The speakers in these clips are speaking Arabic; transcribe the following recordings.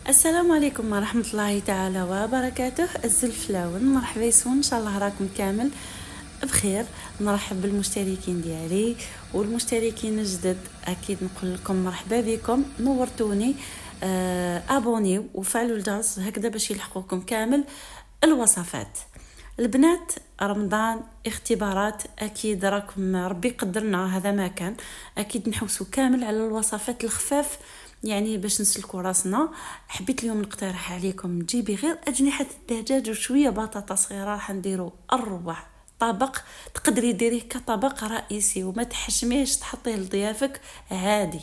السلام عليكم ورحمة الله تعالى وبركاته. الزلفلاون، مرحبا يسون، ان شاء الله راكم كامل بخير. نرحب بالمشتركين ديالي والمشتركين الجدد، اكيد نقول لكم مرحبا بكم، نورتوني. ابونيو وفعلوا الجرس هكذا باش يلحقوكم كامل الوصفات. البنات، رمضان، اختبارات، اكيد راكم ربي قدرنا هذا ما كان، اكيد نحوسوا كامل على الوصفات الخفاف، يعني باش نسلكوا راسنا. حبيت اليوم نقترح عليكم تجيبي غير اجنحه الدجاج وشويه بطاطا صغيره، راح نديروا اروع طبق. تقدري ديريه كطبق رئيسي وما تحشميش تحطيه لضيافك عادي.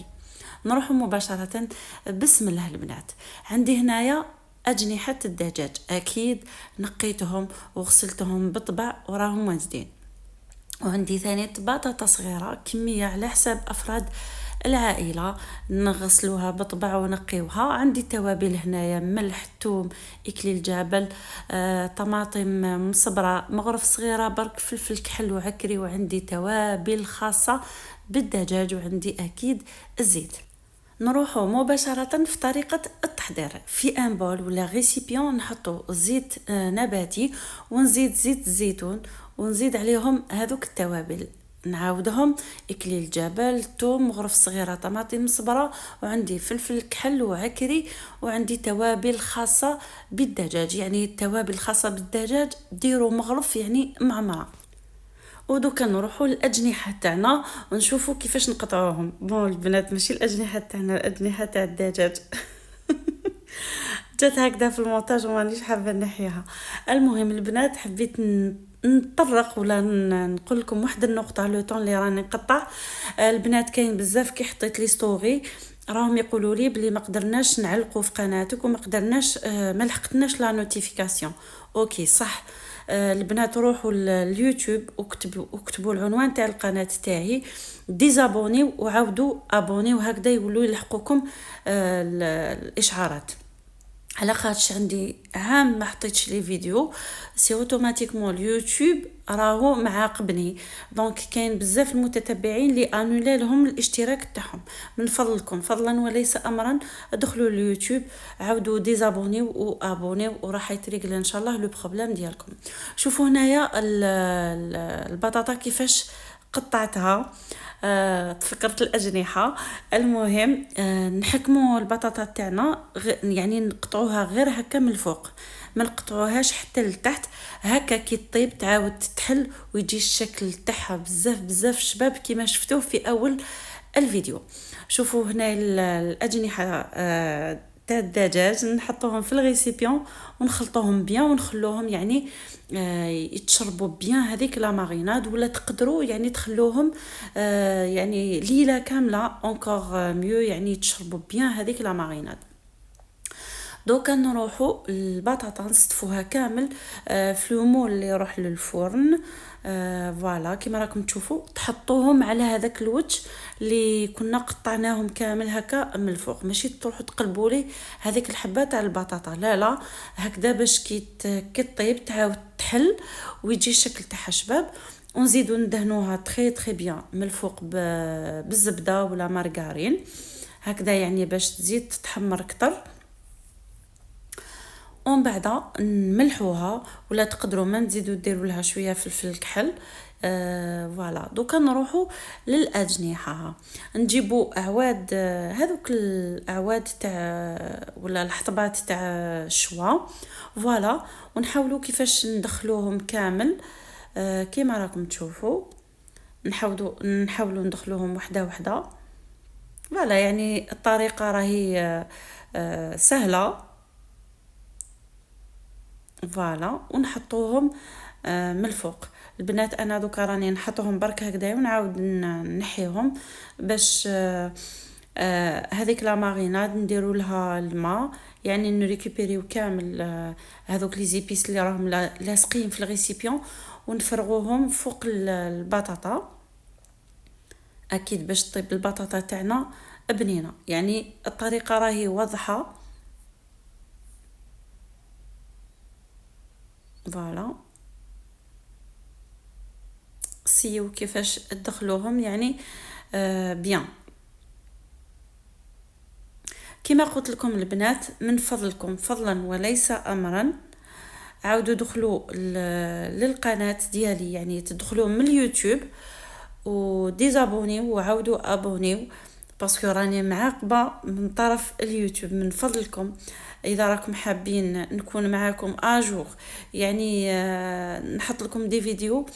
نروح مباشره. بسم الله البنات، عندي هنايا أجنحة الدجاج، أكيد نقيتهم وغسلتهم بطبع وراهم واجدين. وعندي ثاني بطاطا صغيرة، كمية على حساب أفراد العائلة، نغسلوها بطبع ونقيوها. عندي توابل هنايا، ملح، ثوم، إكليل جبل، طماطم مصبرة، مغرف صغيرة، برك فلفل كحل وعكري. وعندي توابل خاصة بالدجاج، وعندي أكيد الزيت. نروحو مباشرة في طريقة التحضير. في ان بول ولا ريسيبيون نحطو زيت نباتي، ونزيد زيت الزيتون، ونزيد عليهم هذوك التوابل، نعاودهم: إكليل جبل، ثوم، مغرف صغيرة، طماطم مصبرة، وعندي فلفل كحل وعكري، وعندي توابل خاصة بالدجاج. يعني التوابل الخاصة بالدجاج ديروا مغرف يعني معمرة. ودوكا نروحوا للاجنحه تاعنا ونشوفوا كيفاش نقطعوهم. بون البنات، ماشي الاجنحه تاعنا، الاجنحه تاع الدجاج. جات هكذا في المونتاج ومانيش حابه نحيها. المهم البنات، حبيت نطرق ولا نقول لكم واحد النقطه لو طون اللي راني نقطع. البنات، كاين بزاف كي حطيت لي ستوري راهم يقولوا لي بلي ما قدرناش نعلقوا في قناتك وما قدرناش، ما لحقتناش لا نوتيفيكاسيون. اوكي صح. البنات، روحوا اليوتيوب وكتبوا العنوان تاع القناه تاعي، ديزابوني، وعاودوا ابوني، وهكذا يولوا يلحقوكم الاشعارات. على خاطش عندي عام ما حطيتش لي فيديو، سي اوتوماتيكمون اليوتيوب راهو معاقبني. دونك كاين بزاف المتتبعين اللي انولي لهم الاشتراك تاعهم. من فضلكم، فضلا وليس امرا، ادخلوا اليوتيوب، عاودوا ديزابوني وابوني، وراح يتريقل ان شاء الله لو بروبليم ديالكم. شوفوا هنايا البطاطا كيفاش قطعتها. تفكرت الأجنحة. المهم، نحكموا البطاطا تاعنا، يعني نقطعوها غير هكا من الفوق، ما نقطعوهاش حتى لتحت. هكا كي طيب تعاود تتحل ويجي الشكل تاعها بزاف بزاف شباب كيما شفتوه في أول الفيديو. شوفوا هنا الأجنحة تاع الدجاج، نحطوهم في الغيسيبيون ونخلطوهم بيان ونخلوهم يعني يتشربوا بيان هذيك لا ماريناد، ولا تقدروا يعني تخلوهم يعني ليله كامله اونكور ميو، يعني يتشربوا بيان هذيك لا ماريناد. دوكا نروحوا البطاطا نصفوها كامل في المول اللي يروح للفرن. فوالا كيما راكم تشوفوا، تحطوهم على هذاك الوجه اللي كنا قطعناهم كامل هكا من الفوق، ماشي تروحوا تقلبوا لي هذيك الحبه تاع البطاطا، لا لا، هكذا باش كي طيب تعاود تحل ويجي الشكل تاعها شباب. ونزيدو ندهنوها تري تري بيان من الفوق بالزبده ولا مارغارين، هكذا يعني باش تزيد تتحمر اكثر. ومن بعد نملحوها، ولا تقدروا ما تزيدوا ديروا لها شويه فلفل كحل. فوالا دوكا نروحوا للاجنحه. نجيبوا اعواد، هذوك الاعواد تاع ولا الحطبات تاع الشوا. فوالا، ونحاولوا كيفاش ندخلوهم كامل كيما راكم تشوفوا. نحاولوا ندخلوهم وحده وحده. فوالا يعني الطريقه راهي سهله. فوالا، ونحطوهم من الفوق. البنات، انا دوكا راني نحطوهم برك هكذا ونعاود نحيهم باش هذيك لا ماريناد نديروا لها الماء، يعني نريكوبيريو كامل هذوك لي زيبيس اللي راهم لاصقين في الريسيبيون، ونفرغوهم فوق البطاطا، اكيد باش طيب البطاطا تاعنا بنينه. يعني الطريقه راهي واضحه. فوالا، سيو كيفاش تدخلوهم يعني بيان. كما قلت لكم البنات، من فضلكم فضلا وليس امرا عاودوا دخلوا للقناه ديالي، يعني تدخلوا من اليوتيوب وديزابونيو وعاودوا ابونيو، باسكو راني معاقبه من طرف اليوتيوب. من فضلكم اذا راكم حابين نكون معاكم اجور، يعني نحط لكم دي فيديو،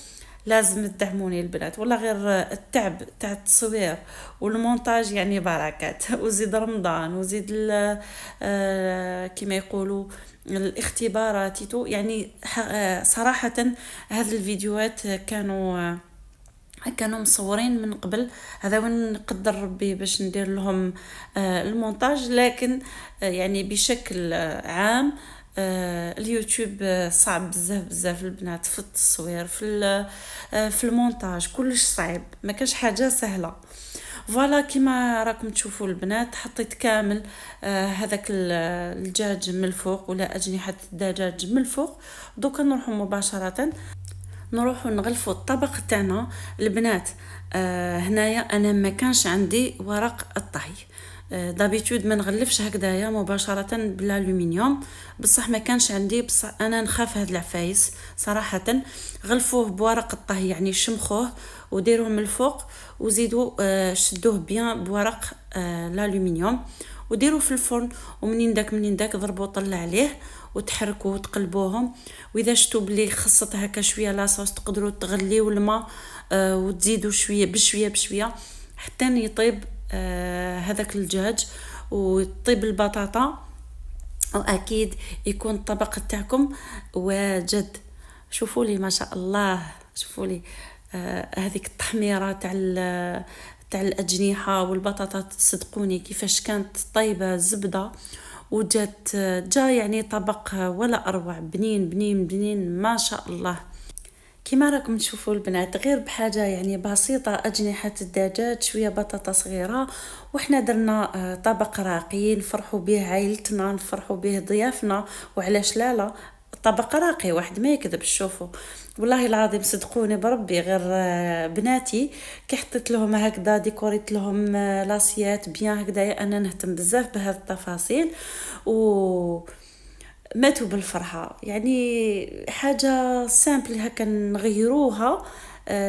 لازم تدعموني البنات، ولا غير التعب تاع التصوير والمونتاج يعني بركات. وزيد رمضان وزيد كما يقولوا الاختبارات يعني صراحة هذه الفيديوهات كانوا مصورين من قبل، هذا وين نقدر ربي باش ندير لهم المونتاج، لكن يعني بشكل عام اليوتيوب صعب بزاف البنات في التصوير، في المونتاج كلش صعب، ما كانش حاجه سهله. فوالا كما راكم تشوفوا البنات، حطيت كامل هذاك الدجاج من الفوق ولا اجنحه الدجاج من الفوق. دوكا نروحوا مباشره نروحوا نغلفوا الطبق تاعنا البنات. هنايا انا ما كانش عندي ورق الطهي، دابيتود ما نغلفش هكذايا مباشره بالالومنيوم، بصح ما كانش عندي، بصح انا نخاف هاد العفايس صراحه. غلفوه بورق الطهي، يعني شمخوه وديروه من الفوق وزيدوا شدوه بيان بورق الالومنيوم وديروه في الفرن، ومنين داك ضربوا طلع عليه وتحركوا وتقلبوهم. واذا شتوا بلي خصت هكا شويه لاصوص، تقدروا تغليوا الماء وتزيدوا شويه بشويه حتى يطيب هذاك الدجاج ويطيب البطاطا، واكيد يكون الطبق تاعكم واجد. شوفوا لي ما شاء الله، شوفوا لي هذيك التحميره تاع الاجنحه والبطاطا، صدقوني كيفاش كانت طيبه زبده، جا يعني طبق ولا اروع، بنين ما شاء الله. كما راكم تشوفوا البنات، غير بحاجه يعني بسيطه، اجنحه الدجاج شويه بطاطا صغيره، وحنا درنا طبق راقي نفرحوا به عائلتنا، نفرحوا به ضيافنا، وعلاش لا طبق راقي واحد ما يكذب. شوفوا والله العظيم صدقوني بربي، غير بناتي كي حطيت لهم هكذا ديكوريت لهم لاسيات بيان هكذا، انا نهتم بزاف بهذه التفاصيل و ماتوا بالفرحه. يعني حاجه سامبل هكا نغيروها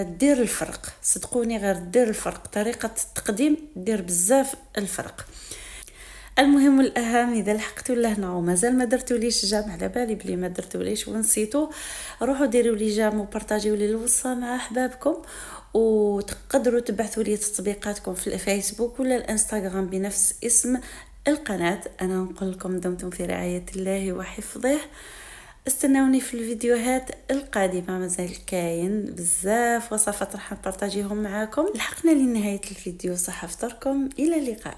دير الفرق، صدقوني غير دير الفرق، طريقه التقديم دير بزاف الفرق. المهم والاهم، اذا لحقتوا لهنا ومازال ما درتوليش جام، على بالي بلي ما درتوليش ونسيتو، روحوا ديروا لي جام وبارطاجيو لي الوصفه مع احبابكم، وتقدروا تبعثوا لي تطبيقاتكم في الفيسبوك ولا الانستغرام بنفس اسم القناه. انا نقول لكم دمتم في رعايه الله وحفظه، استنوني في الفيديوهات القادمه، مازال كاين بزاف وصفات راح نبارطاجيهم معاكم. لحقنا لنهايه الفيديو، صح فطركم، الى اللقاء.